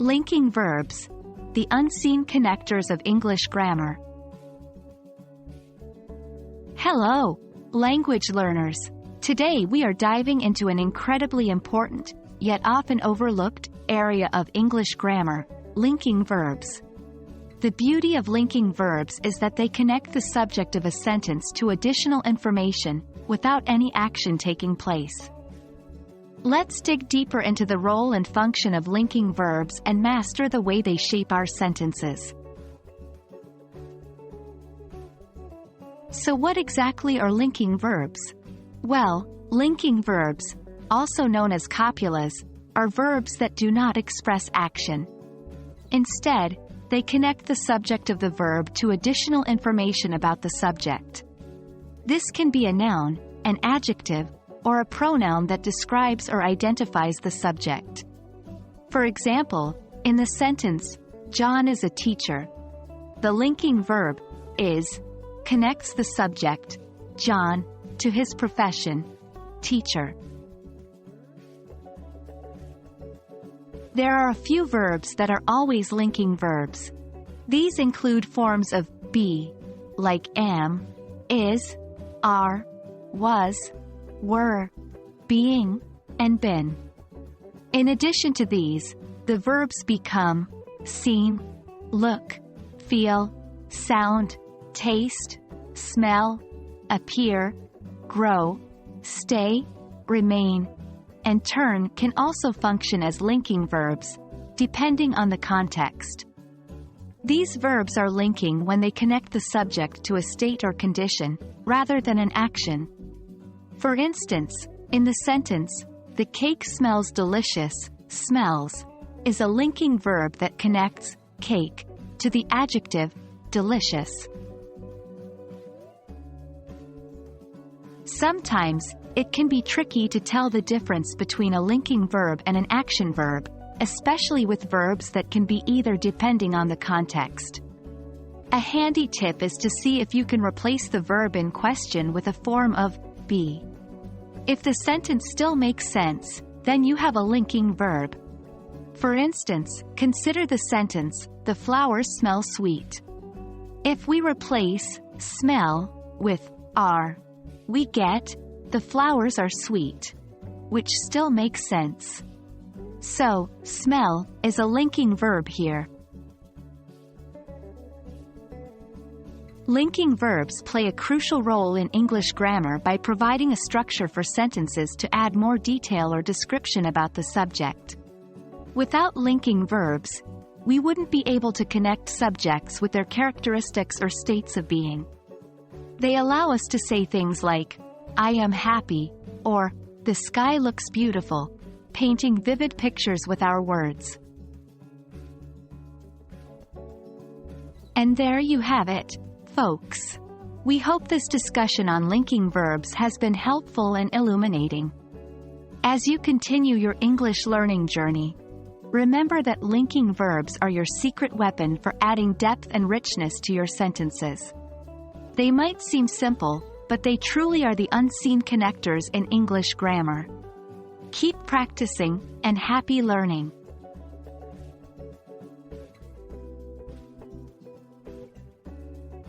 Linking verbs, the unseen connectors of English grammar. Hello, language learners. Today we are diving into an incredibly important, yet often overlooked, area of English grammar, linking verbs. The beauty of linking verbs is that they connect the subject of a sentence to additional information, without any action taking place. Let's dig deeper into the role and function of linking verbs and master the way they shape our sentences. So what exactly are linking verbs? Well, linking verbs, also known as copulas, are verbs that do not express action. Instead, they connect the subject of the verb to additional information about the subject. This can be a noun, an adjective, or a pronoun that describes or identifies the subject. For example, in the sentence, John is a teacher, the linking verb, is, connects the subject, John, to his profession, teacher. There are a few verbs that are always linking verbs. These include forms of be, like am, is, are, was, were, being, and been. In addition to these, the verbs become, seem, look, feel, sound, taste, smell, appear, grow, stay, remain, and turn can also function as linking verbs, depending on the context. These verbs are linking when they connect the subject to a state or condition, rather than an action. For instance, in the sentence, the cake smells delicious, smells, is a linking verb that connects cake to the adjective delicious. Sometimes, it can be tricky to tell the difference between a linking verb and an action verb, especially with verbs that can be either depending on the context. A handy tip is to see if you can replace the verb in question with a form of be. If the sentence still makes sense, then you have a linking verb. For instance, consider the sentence, the flowers smell sweet. If we replace smell with are, we get the flowers are sweet, which still makes sense. So, smell is a linking verb here. Linking verbs play a crucial role in English grammar by providing a structure for sentences to add more detail or description about the subject. Without linking verbs, we wouldn't be able to connect subjects with their characteristics or states of being. They allow us to say things like, I am happy, or, the sky looks beautiful, painting vivid pictures with our words. And there you have it, folks. We hope this discussion on linking verbs has been helpful and illuminating. As you continue your English learning journey, remember that linking verbs are your secret weapon for adding depth and richness to your sentences. They might seem simple, but they truly are the unseen connectors in English grammar. Keep practicing, and happy learning!